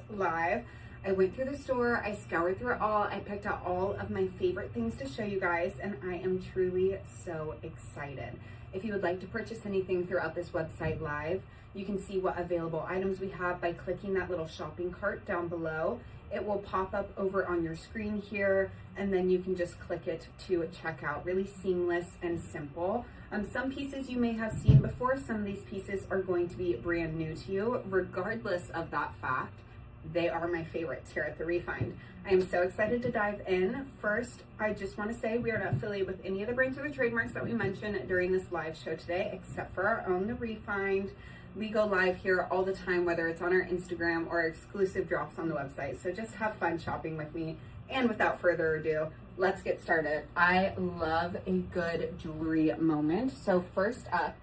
live. I went through the store, I scoured through it all, I picked out all of my favorite things to show you guys, and I am truly so excited. If you would like to purchase anything throughout this website live, you can see what available items we have by clicking that little shopping cart down below. It will pop up over on your screen here, and then you can just click it to check out. Really seamless and simple. Some pieces you may have seen before, some of these pieces are going to be brand new to you. Regardless of that fact, they are my favorites here at The Refined. I am so excited to dive in. First, I just want to say we are not affiliated with any of the brands or the trademarks that we mentioned during this live show today, except for our own The Refined. We go live here all the time, whether it's on our Instagram or exclusive drops on the website. So just have fun shopping with me. And without further ado, let's get started. I love a good jewelry moment. So first up,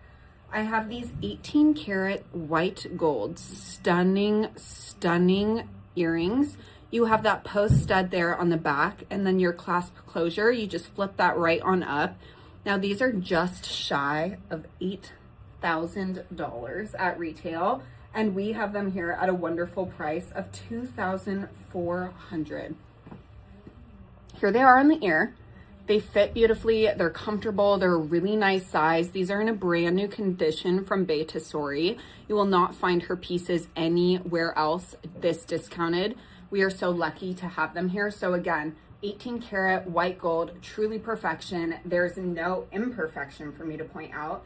I have these 18 karat white gold, stunning earrings. You have that post stud there on the back, and then your clasp closure, you just flip that right on up. Now these are just shy of $8,000 at retail, and we have them here at a wonderful price of $2,400. Here they are in the ear. They fit beautifully, they're comfortable, they're a really nice size. These are in a brand new condition from Bay to Sori. You will not find her pieces anywhere else this discounted. We are so lucky to have them here. So again, 18 karat white gold, truly perfection. There's no imperfection for me to point out.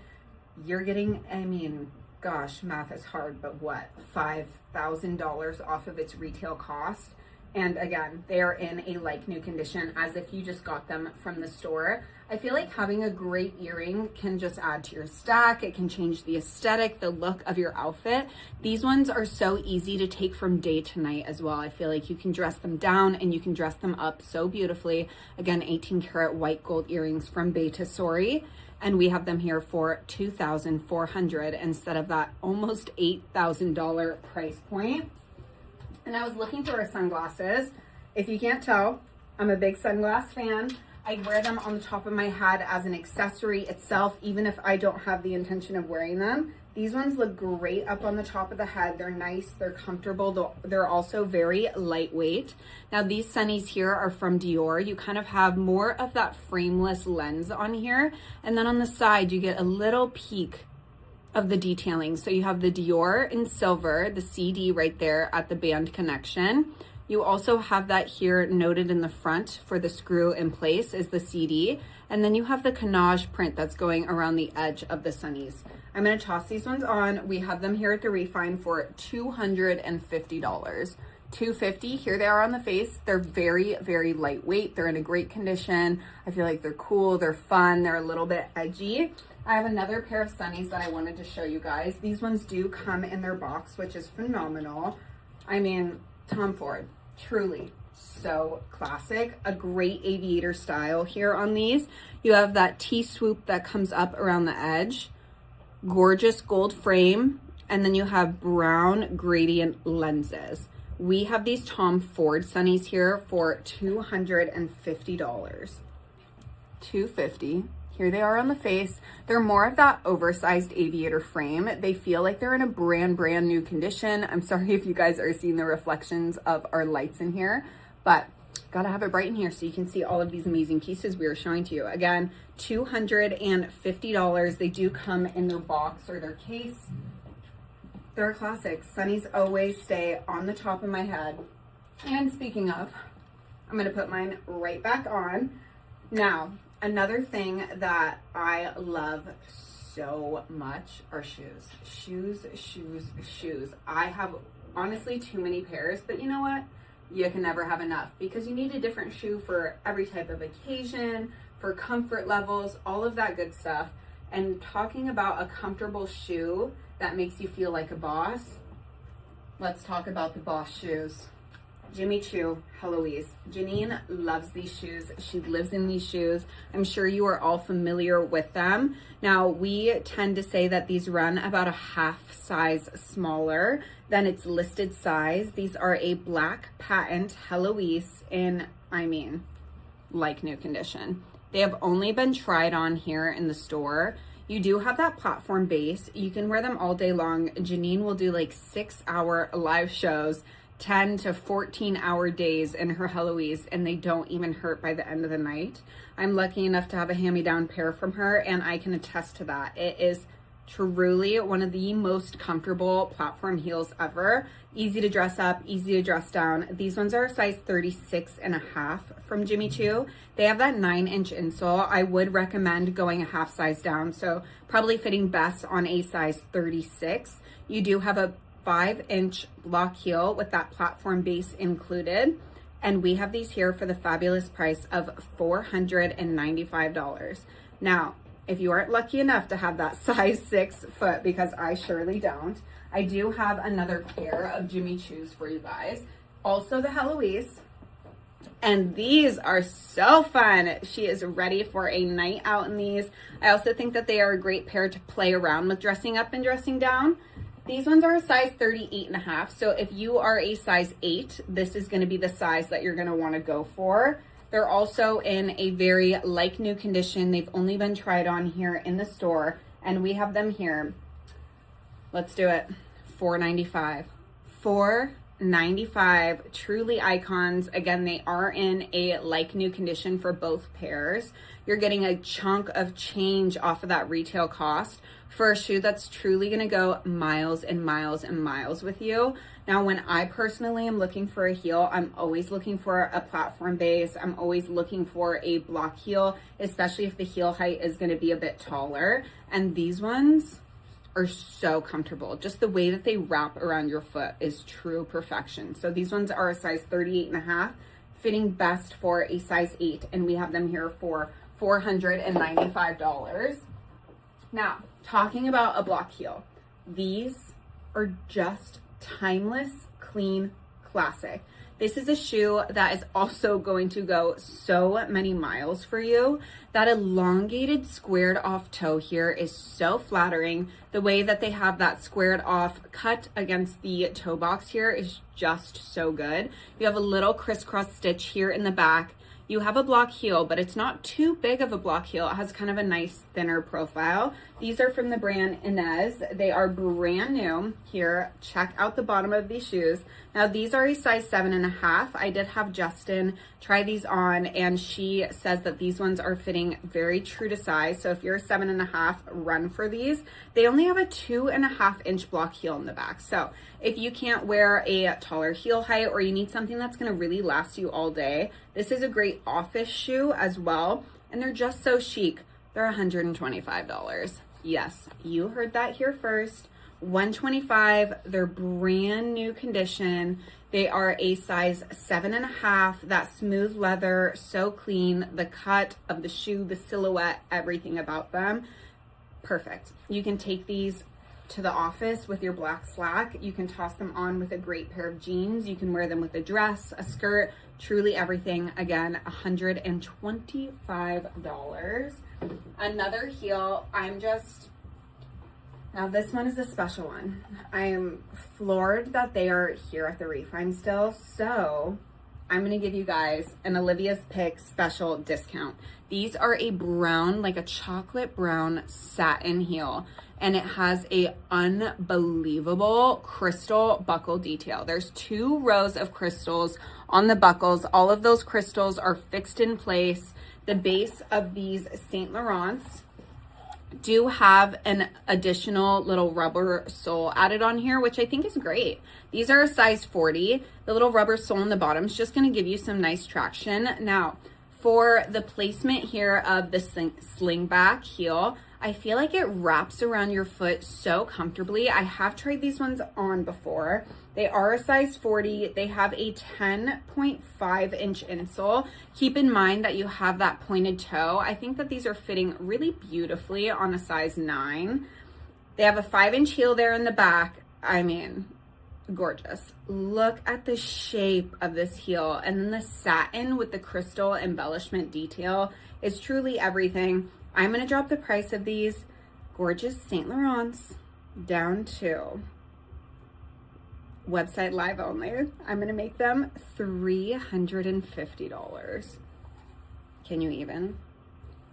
You're getting, I mean, gosh, math is hard, but what, $5,000 off of its retail cost? And again, they are in a like new condition as if you just got them from the store. I feel like having a great earring can just add to your stack. It can change the aesthetic, the look of your outfit. These ones are so easy to take from day to night as well. I feel like you can dress them down and you can dress them up so beautifully. Again, 18 karat white gold earrings from Bay to Sori. And we have them here for $2,400 instead of that almost $8,000 price point. And I was looking through our sunglasses. If you can't tell, I'm a big sunglass fan. I wear them on the top of my head as an accessory itself, even if I don't have the intention of wearing them. These ones look great up on the top of the head. They're nice, they're comfortable. They're also very lightweight. Now these sunnies here are from Dior. You kind of have more of that frameless lens on here. And then on the side, you get a little peek of the detailing. So you have the Dior in silver, the CD right there at the band connection. You also have that here noted in the front for the screw in place is the CD. And then you have the canage print that's going around the edge of the sunnies. I'm gonna toss these ones on. We have them here at The Refine for $250. $250. Here they are on the face. They're very, very lightweight. They're in a great condition. I feel like they're cool, they're fun, they're a little bit edgy. I have another pair of sunnies that I wanted to show you guys. These ones do come in their box, which is phenomenal. I mean, Tom Ford, truly so classic. A great aviator style here on these. You have that T-swoop that comes up around the edge. Gorgeous gold frame. And then you have brown gradient lenses. We have these Tom Ford sunnies here for $250. $250. Here they are on the face. They're more of that oversized aviator frame. They feel like they're in a brand new condition. I'm sorry if you guys are seeing the reflections of our lights in here, but gotta have it bright in here so you can see all of these amazing pieces we are showing to you. Again, $250. They do come in their box or their case. They're a classic. Sunnies always stay on the top of my head. And speaking of, I'm gonna put mine right back on. Now, another thing that I love so much are shoes. Shoes. I have honestly too many pairs, but you know what? You can never have enough because you need a different shoe for every type of occasion, for comfort levels, all of that good stuff. And talking about a comfortable shoe that makes you feel like a boss, let's talk about the Boss shoes. Jimmy Choo, Heloise. Janine loves these shoes. She lives in these shoes. I'm sure you are all familiar with them. Now, we tend to say that these run about a half size smaller than its listed size. These are a black patent Heloise in, I mean, like new condition. They have only been tried on here in the store. You do have that platform base. You can wear them all day long. Janine will do like 6-hour live shows 10 to 14 hour days in her Heloise, and they don't even hurt by the end of the night. I'm lucky enough to have a hand-me-down pair from her, and I can attest to that. It is truly one of the most comfortable platform heels ever. Easy to dress up, easy to dress down. These ones are a size 36.5 from Jimmy Choo. They have that 9-inch insole. I would recommend going a half size down, so probably fitting best on a size 36. You do have a 5-inch block heel with that platform base included. And we have these here for the fabulous price of $495. Now, if you aren't lucky enough to have that size 6 foot, because I surely don't, I do have another pair of Jimmy Choos for you guys. Also the Heloise. And these are so fun. She is ready for a night out in these. I also think that they are a great pair to play around with dressing up and dressing down. These ones are a size 38.5. So if you are a size 8, this is going to be the size that you're going to want to go for. They're also in a very like new condition. They've only been tried on here in the store, and we have them here. Let's do it. $495. $495. Truly icons. Again, they are in a like new condition for both pairs. You're getting a chunk of change off of that retail cost for a shoe that's truly going to go miles and miles and miles with you. Now, when I personally am looking for a heel, I'm always looking for a platform base. I'm always looking for a block heel, especially if the heel height is going to be a bit taller. And these ones are so comfortable. Just the way that they wrap around your foot is true perfection. So these ones are a size 38.5, fitting best for a size 8. And we have them here for $495. Now, talking about a block heel, these are just timeless, clean, classic. This is a shoe that is also going to go so many miles for you. That elongated squared off toe here is so flattering. The way that they have that squared off cut against the toe box here is just so good. You have a little crisscross stitch here in the back. You have a block heel, but it's not too big of a block heel. It has kind of a nice thinner profile. These are from the brand Inez. They are brand new here. Check out the bottom of these shoes. Now these are a size 7.5. I did have Justin try these on, and she says that these ones are fitting very true to size. So if you're a 7.5, run for these. They only have a 2.5-inch block heel in the back. So if you can't wear a taller heel height, or you need something that's going to really last you all day, this is a great office shoe as well. And they're just so chic. They're $125. Yes, you heard that here first. $125. They're brand new condition. They are a size 7.5. That smooth leather, so clean. The cut of the shoe, the silhouette, everything about them, perfect. You can take these to the office with your black slack. You can toss them on with a great pair of jeans. You can wear them with a dress, a skirt, truly everything. Again, $125. Another heel, now this one is a special one. I am floored that they are here at the Refine still. So I'm gonna give you guys an Olivia's Pick special discount. These are a brown, like a chocolate brown satin heel, and it has a unbelievable crystal buckle detail. There's 2 rows of crystals on the buckles. All of those crystals are fixed in place. The base of these Saint Laurents do have an additional little rubber sole added on here, which I think is great. These are a size 40. The little rubber sole in the bottom is just going to give you some nice traction. Now, for the placement here of the sling back heel, I feel like it wraps around your foot so comfortably. I have tried these ones on before. They are a size 40. They have a 10.5-inch insole. Keep in mind that you have that pointed toe. I think that these are fitting really beautifully on a size 9. They have a 5-inch heel there in the back. I mean, gorgeous. Look at the shape of this heel, and then the satin with the crystal embellishment detail is truly everything. I'm going to drop the price of these gorgeous Saint Laurents down to website live only. I'm going to make them $350. Can you even?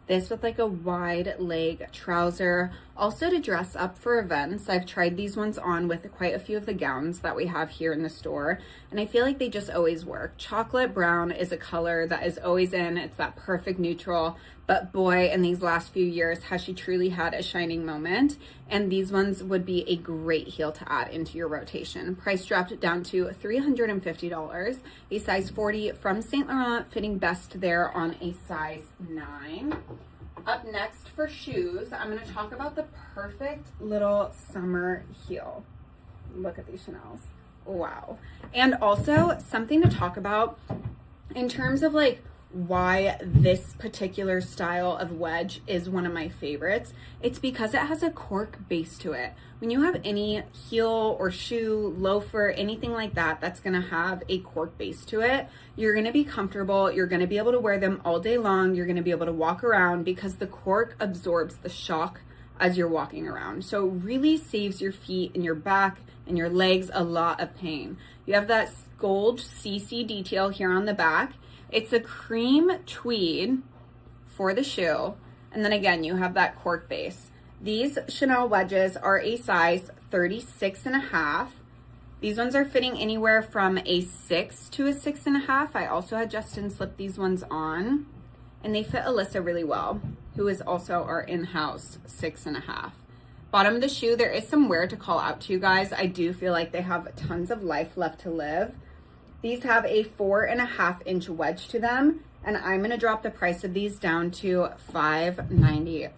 This with like a wide leg trouser, also to dress up for events. I've tried these ones on with quite a few of the gowns that we have here in the store, and I feel like they just always work. Chocolate brown is a color that is always in. It's that perfect neutral, but boy, in these last few years, has she truly had a shining moment. And these ones would be a great heel to add into your rotation. Price dropped down to $350, a size 40 from Saint Laurent, fitting best there on a size 9. Up next for shoes, I'm going to talk about the perfect little summer heel. Look at these Chanels. Wow. And also something to talk about in terms of like why this particular style of wedge is one of my favorites. It's because it has a cork base to it. When you have any heel or shoe, loafer, anything like that, that's gonna have a cork base to it, you're gonna be comfortable, you're gonna be able to wear them all day long, you're gonna be able to walk around because the cork absorbs the shock as you're walking around. So it really saves your feet and your back and your legs a lot of pain. You have that gold CC detail here on the back. It's a cream tweed for the shoe. And then again, you have that cork base. These Chanel wedges are a size 36.5. These ones are fitting anywhere from a 6 to a 6.5. I also had Justin slip these ones on, and they fit Alyssa really well, who is also our in-house 6.5. Bottom of the shoe, there is some wear to call out to you guys. I do feel like they have tons of life left to live. These have a 4.5-inch wedge to them, and I'm gonna drop the price of these down to $595.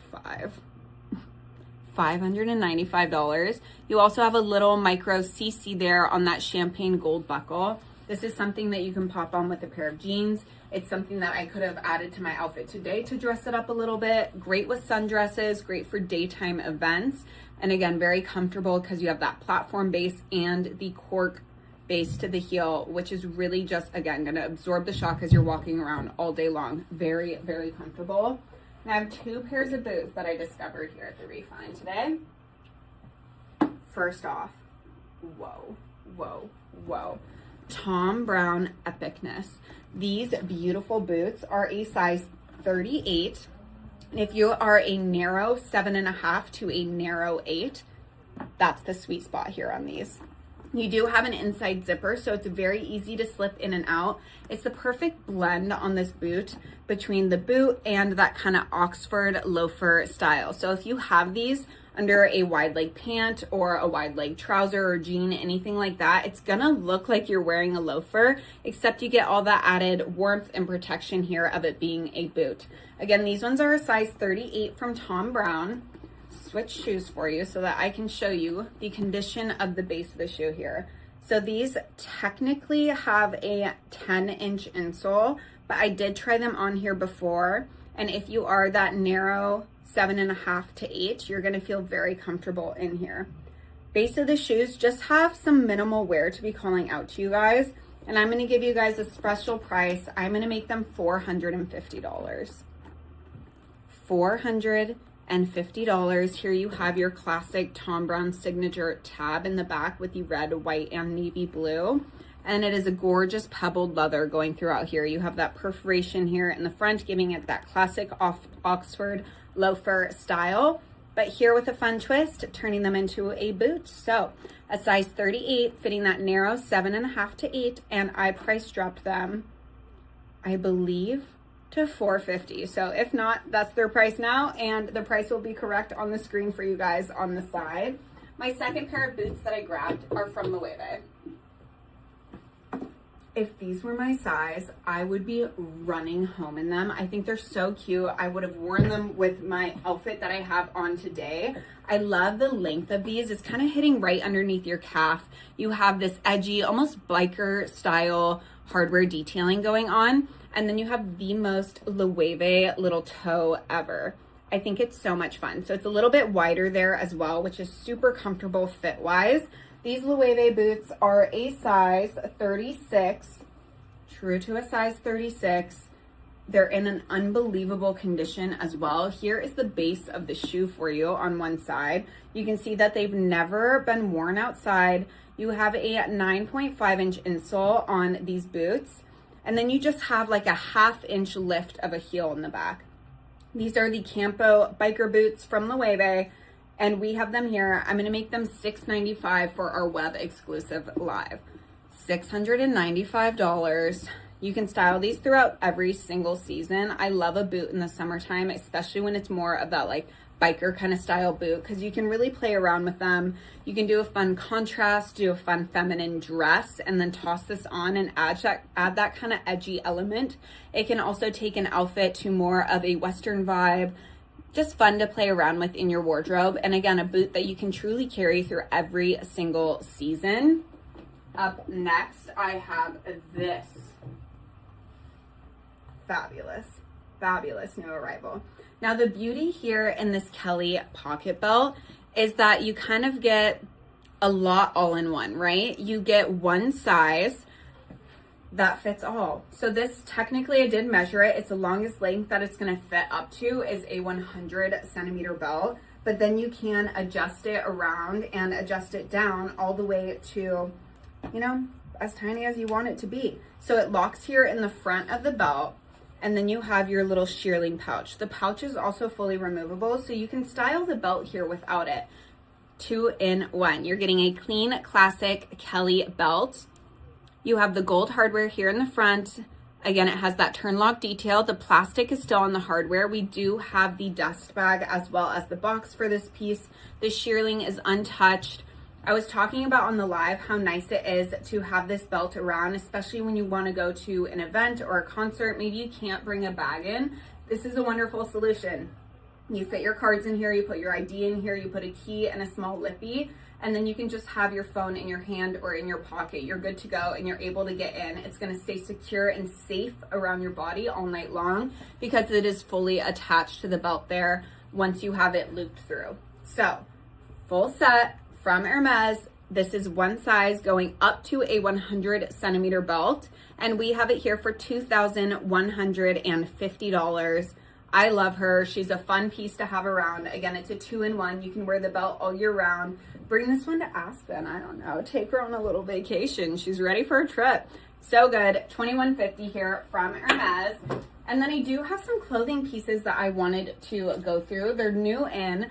$595. You also have a little micro CC there on that champagne gold buckle. This is something that you can pop on with a pair of jeans. It's something that I could have added to my outfit today to dress it up a little bit. Great with sundresses, great for daytime events. And again, very comfortable because you have that platform base and the cork base to the heel, which is really just, again, going to absorb the shock as you're walking around all day long. Very, very comfortable. And I have 2 pairs of boots that I discovered here at the Refine today. First off, whoa, whoa, whoa. Thom Browne epicness. These beautiful boots are a size 38. And if you are a narrow 7.5 to a narrow 8, that's the sweet spot here on these. You do have an inside zipper, so it's very easy to slip in and out. It's the perfect blend on this boot between the boot and that kind of Oxford loafer style. So if you have these under a wide leg pant or a wide leg trouser or jean, anything like that, it's gonna look like you're wearing a loafer, except you get all that added warmth and protection here of it being a boot. Again, these ones are a size 38 from Thom Browne. Switch shoes for you so that I can show you the condition of the base of the shoe here. So these technically have a 10-inch insole, but I did try them on here before. And if you are that narrow 7.5 to 8, you're gonna feel very comfortable in here. Base of the shoes just have some minimal wear to be calling out to you guys. And I'm gonna give you guys a special price. I'm gonna make them $450. $450. Here you have your classic Thom Browne signature tab in the back with the red, white, and navy blue. And it is a gorgeous pebbled leather going throughout here. You have that perforation here in the front, giving it that classic Oxford loafer style. But here with a fun twist, turning them into a boot. So a size 38, fitting that narrow 7.5 to 8. And I price dropped them, I believe, to $450. So if not, that's their price now, and the price will be correct on the screen for you guys on the side. My second pair of boots that I grabbed are from Loewe. If these were my size, I would be running home in them. I think they're so cute. I would have worn them with my outfit that I have on today. I love the length of these. It's kind of hitting right underneath your calf. You have this edgy, almost biker style hardware detailing going on. And then you have the most Loewe little toe ever. I think it's so much fun. So it's a little bit wider there as well, which is super comfortable fit-wise. These Loewe boots are a size 36, true to a size 36. They're in an unbelievable condition as well. Here is the base of the shoe for you on one side. You can see that they've never been worn outside. You have a 9.5-inch insole on these boots. And then you just have like a 1/2 inch lift of a heel in the back. These are the Campo biker boots from Loewe, and we have them here. I'm gonna make them $6.95 for our web exclusive live. $695. You can style these throughout every single season. I love a boot in the summertime, especially when it's more of that like biker kind of style boot, because you can really play around with them. You can do a fun contrast, do a fun feminine dress, and then toss this on and add that kind of edgy element. It can also take an outfit to more of a Western vibe. Just fun to play around with in your wardrobe. And again, a boot that you can truly carry through every single season. Up next, I have this fabulous new arrival. Now the beauty here in this Kelly pocket belt is that you kind of get a lot all in one, right? You get one size that fits all. So this, technically I did measure it. It's the longest length that it's gonna fit up to is a 100 centimeter belt, but then you can adjust it around and adjust it down all the way to, you know, as tiny as you want it to be. So it locks here in the front of the belt, and then you have your little shearling pouch. The pouch is also fully removable, so you can style the belt here without it. 2-in-1. You're getting a clean, classic Kelly belt. You have the gold hardware here in the front. Again, it has that turn lock detail. The plastic is still on the hardware. We do have the dust bag as well as the box for this piece. The shearling is untouched. I was talking about on the live how nice it is to have this belt around, especially when you want to go to an event or a concert. Maybe you can't bring a bag in. This is a wonderful solution. You fit your cards in here, you put your ID in here, you put a key and a small lippy, and then you can just have your phone in your hand or in your pocket. You're good to go and you're able to get in. It's going to stay secure and safe around your body all night long because it is fully attached to the belt there once you have it looped through. So, full set from Hermes. This is one size going up to a 100 centimeter belt, and we have it here for $2,150. I love her. She's a fun piece to have around. Again, it's a 2-in-1. You can wear the belt all year round. Bring this one to Aspen. I don't know. Take her on a little vacation. She's ready for a trip. So good. $2,150 here from Hermes. And then I do have some clothing pieces that I wanted to go through. They're new in.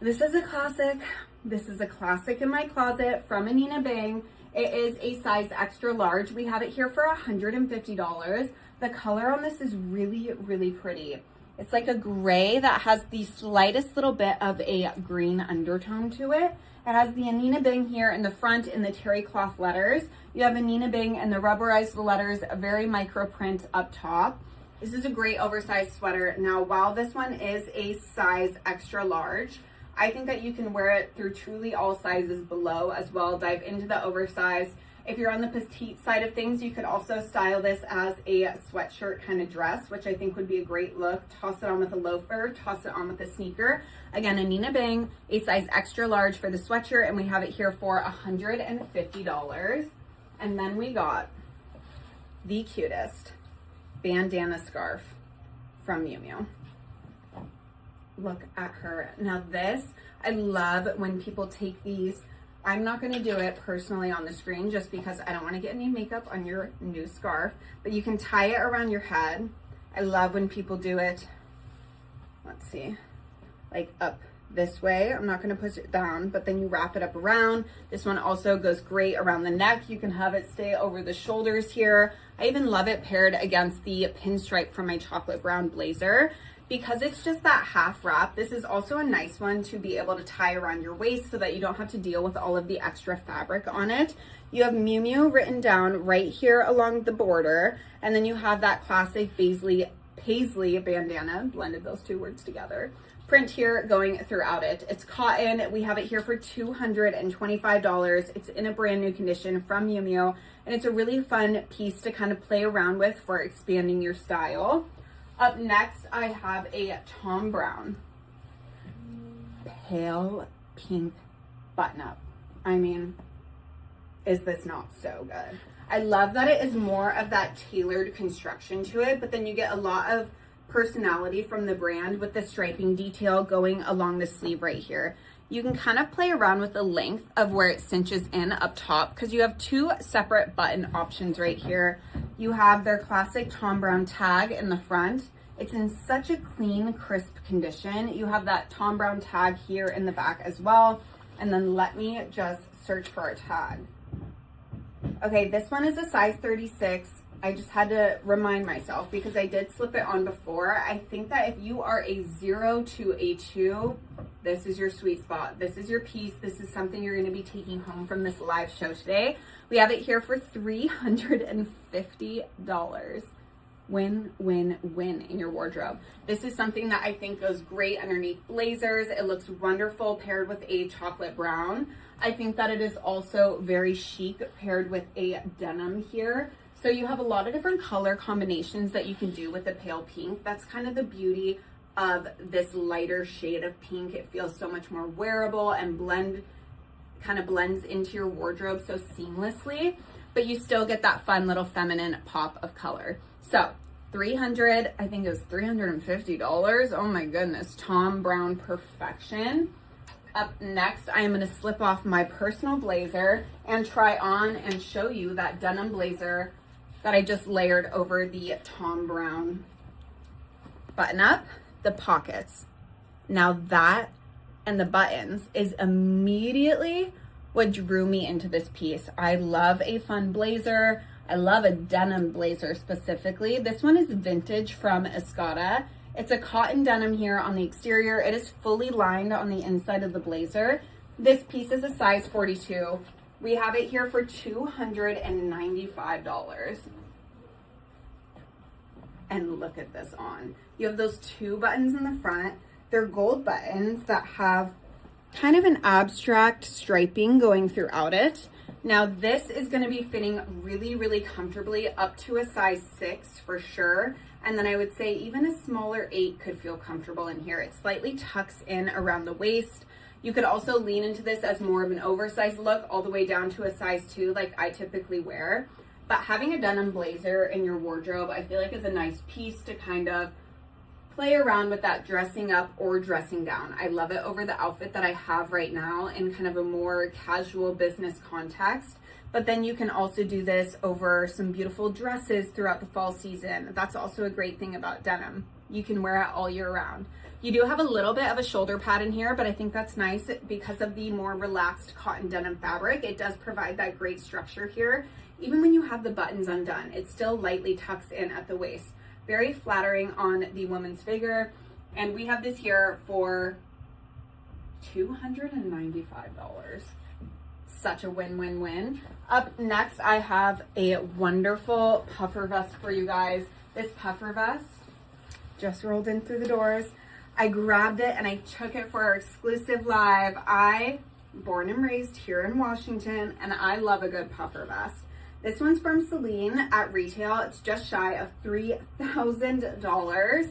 This is a classic. This is a classic in my closet from Anina Bing. It is a size extra large. We have it here for $150. The color on this is really, really pretty. It's like a gray that has the slightest little bit of a green undertone to it. It has the Anina Bing here in the front in the terry cloth letters. You have Anina Bing and the rubberized letters, a very micro print up top. This is a great oversized sweater. Now, while this one is a size extra large, I think that you can wear it through truly all sizes below as well. Dive into the oversized. If you're on the petite side of things, you could also style this as a sweatshirt kind of dress, which I think would be a great look. Toss it on with a loafer, toss it on with a sneaker. Again, Anina Bing, a size extra large for the sweatshirt, and we have it here for $150. And then we got the cutest bandana scarf from Miu Miu. Look at her. Now this, I love when people take these. I'm not going to do it personally on the screen just because I don't want to get any makeup on your new scarf, but you can tie it around your head. I love when people do it, let's see, like up this way. I'm not going to push it down, but then you wrap it up around. This one also goes great around the neck. You can have it stay over the shoulders here. I even love it paired against the pinstripe from my chocolate brown blazer. Because it's just that half wrap, this is also a nice one to be able to tie around your waist so that you don't have to deal with all of the extra fabric on it. You have Miu Miu written down right here along the border, and then you have that classic paisley bandana, blended those two words together, print here going throughout it. It's cotton. We have it here for $225. It's in a brand new condition from Miu Miu, and it's a really fun piece to kind of play around with for expanding your style. Up next, I have a Tom Brown pale pink button up. I mean, is this not so good? I love that it is more of that tailored construction to it, but then you get a lot of personality from the brand with the striping detail going along the sleeve right here. You can kind of play around with the length of where it cinches in up top because you have two separate button options right here. You have their classic Tom Brown tag in the front, It's in such a clean, crisp condition. You have that Tom Brown tag here in the back as well. And then let me just search for our tag. Okay, this one is a size 36. I just had to remind myself because I did slip it on before. I think that if you are a 0 to a 2, this is your sweet spot. This is your piece. This is something you're going to be taking home from this live show today. We have it here for $350. Win, win, win in your wardrobe. This is something that I think goes great underneath blazers. It looks wonderful paired with a chocolate brown. I think that it is also very chic paired with a denim here. So you have a lot of different color combinations that you can do with the pale pink. That's kind of the beauty of this lighter shade of pink. It feels so much more wearable and kind of blends into your wardrobe so seamlessly, but you still get that fun little feminine pop of color. So I think it was $350. Oh my goodness, Tom Brown perfection. Up next, I am going to slip off my personal blazer and try on and show you that denim blazer that I just layered over the Tom Brown button up, the pockets. Now that and the buttons is immediately what drew me into this piece. I love a fun blazer. I love a denim blazer specifically. This one is vintage from Escada. It's a cotton denim here on the exterior. It is fully lined on the inside of the blazer. This piece is a size 42. We have it here for $295. And look at this on. You have those 2 buttons in the front. They're gold buttons that have kind of an abstract striping going throughout it. Now this is going to be fitting really, really comfortably up to a size 6 for sure. And then I would say even a smaller 8 could feel comfortable in here. It slightly tucks in around the waist. You could also lean into this as more of an oversized look all the way down to a size 2 like I typically wear. But having a denim blazer in your wardrobe, I feel like is a nice piece to kind of play around with that dressing up or dressing down. I love it over the outfit that I have right now in kind of a more casual business context. But then you can also do this over some beautiful dresses throughout the fall season. That's also a great thing about denim. You can wear it all year round. You do have a little bit of a shoulder pad in here, but I think that's nice because of the more relaxed cotton denim fabric. It does provide that great structure here. Even when you have the buttons undone, it still lightly tucks in at the waist. Very flattering on the woman's figure. And we have this here for $295. Such a win-win-win. Up next, I have a wonderful puffer vest for you guys. This puffer vest just rolled in through the doors. I grabbed it and I took it for our exclusive live. Born and raised here in Washington, and I love a good puffer vest. This one's from Celine at retail. It's just shy of $3,000.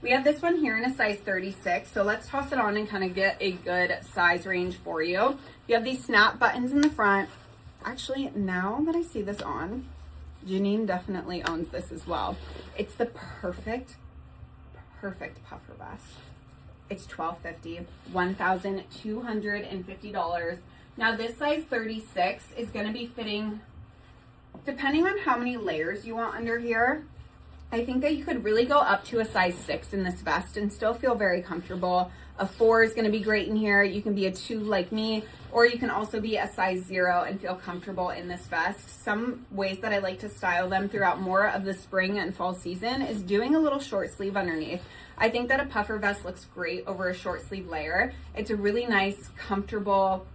We have this one here in a size 36. So let's toss it on and kind of get a good size range for you. You have these snap buttons in the front. Actually, now that I see this on, Janine definitely owns this as well. It's the perfect puffer vest. It's $1,250, $1,250. Now this size 36 is going to be fitting, depending on how many layers you want under here. I think that you could really go up to a size 6 in this vest and still feel very comfortable. A 4 is going to be great in here. You can be a 2 like me, or you can also be a size 0 and feel comfortable in this vest. Some ways that I like to style them throughout more of the spring and fall season is doing a little short sleeve underneath. I think that a puffer vest looks great over a short sleeve layer. It's a really nice, comfortable,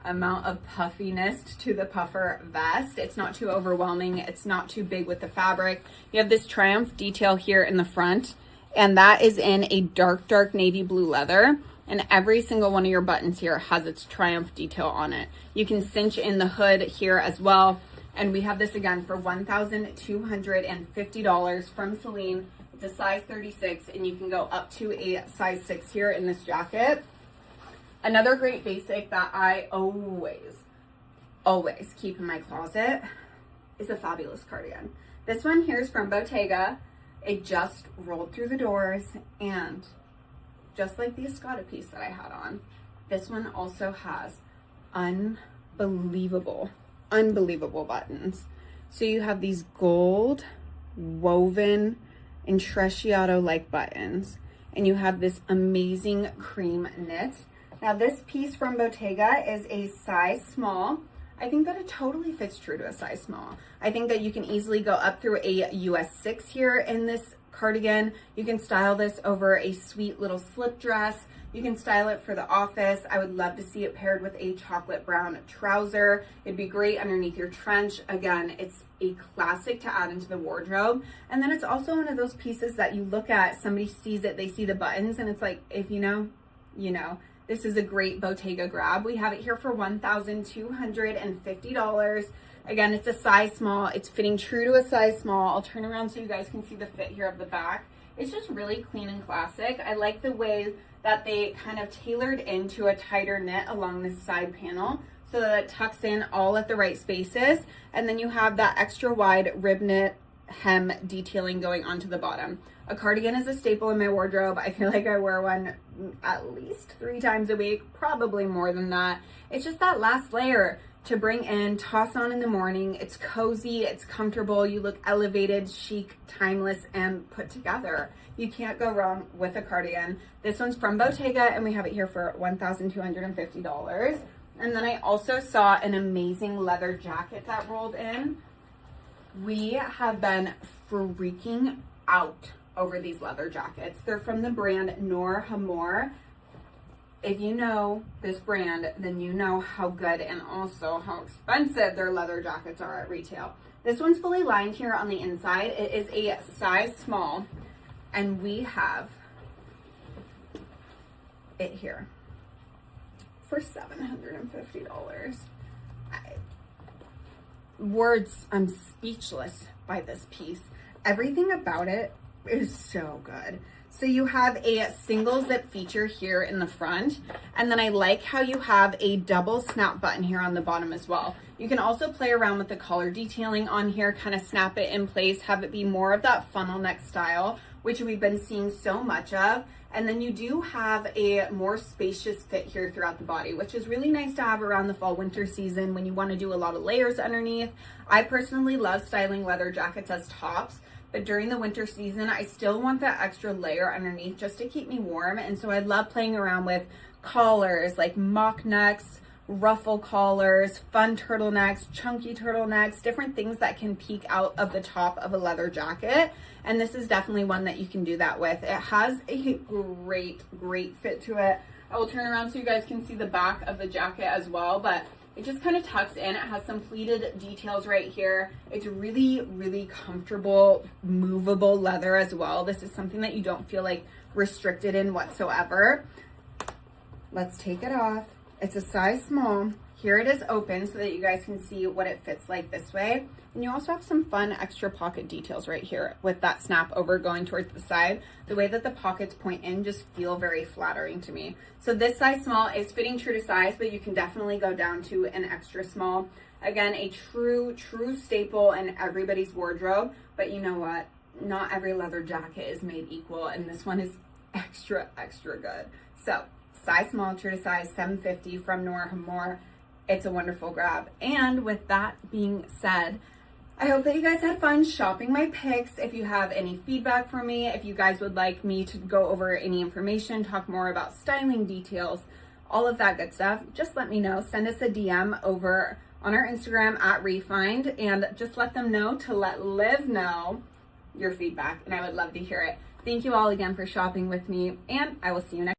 amount of puffiness to the puffer vest. It's not too overwhelming. It's not too big with the fabric. You have this Triumph detail here in the front, and that is in a dark navy blue leather. And every single one of your buttons here has its Triumph detail on it. You can cinch in the hood here as well. And we have this again for $1,250 from Celine. It's a size 36, and you can go up to a size 6 here in this jacket. Another great basic that I always keep in my closet is a fabulous cardigan. This one here is from Bottega. It just rolled through the doors, and just like the Escada piece that I had on, this one also has unbelievable buttons. So you have these gold woven intrecciato-like buttons. And you have this amazing cream knit. Now this piece from Bottega is a size small. I think that it totally fits true to a size small. I think that you can easily go up through a US 6 here in this cardigan. You can style this over a sweet little slip dress. You can style it for the office. I would love to see it paired with a chocolate brown trouser. It'd be great underneath your trench. Again, it's a classic to add into the wardrobe. And then it's also one of those pieces that you look at, somebody sees it, they see the buttons, and it's like, if you know, you know. This is a great Bottega grab. We have it here for $1,250. Again, it's a size small. It's fitting true to a size small. I'll turn around so you guys can see the fit here of the back. It's just really clean and classic. I like the way that they kind of tailored into a tighter knit along this side panel so that it tucks in all at the right spaces. And then you have that extra wide rib knit hem detailing going onto the bottom. A cardigan is a staple in my wardrobe. I feel like I wear one at least 3 times a week, probably more than that. It's just that last layer to bring in, toss on in the morning. It's cozy, it's comfortable. You look elevated, chic, timeless, and put together. You can't go wrong with a cardigan. This one's from Bottega, and we have it here for $1,250. And then I also saw an amazing leather jacket that rolled in. We have been freaking out over these leather jackets. They're from the brand Noor Hamor. If you know this brand, then you know how good and also how expensive their leather jackets are at retail. This one's fully lined here on the inside. It is a size small, and we have it here for $750. I'm speechless by this piece. Everything about it is so good. So you have a single zip feature here in the front, and then I like how you have a double snap button here on the bottom as well. You can also play around with the collar detailing on here, kind of snap it in place, have it be more of that funnel neck style, which we've been seeing so much of. And then you do have a more spacious fit here throughout the body, which is really nice to have around the fall winter season when you want to do a lot of layers underneath. I personally love styling leather jackets as tops, but during the winter season, I still want that extra layer underneath just to keep me warm. And so I love playing around with collars like mock necks, ruffle collars, fun turtlenecks, chunky turtlenecks, different things that can peek out of the top of a leather jacket. And this is definitely one that you can do that with. It has a great fit to it. I will turn around so you guys can see the back of the jacket as well, but it just kind of tucks in. It has some pleated details right here. It's really comfortable, movable leather as well. This is something that you don't feel like restricted in whatsoever. Let's take it off. It's a size small. Here it is open so that you guys can see what it fits like this way. And you also have some fun extra pocket details right here with that snap over going towards the side. The way that the pockets point in just feel very flattering to me. So this size small is fitting true to size, but you can definitely go down to an extra small. Again, a true staple in everybody's wardrobe. But you know what? Not every leather jacket is made equal, and this one is extra good. So size small, true to size, $750 from Noor Hamor. It's a wonderful grab. And with that being said, I hope that you guys had fun shopping my picks. If you have any feedback for me, if you guys would like me to go over any information, talk more about styling details, all of that good stuff, just let me know. Send us a DM over on our Instagram at Refined, and just let them know to let Liv know your feedback, and I would love to hear it. Thank you all again for shopping with me, and I will see you next time.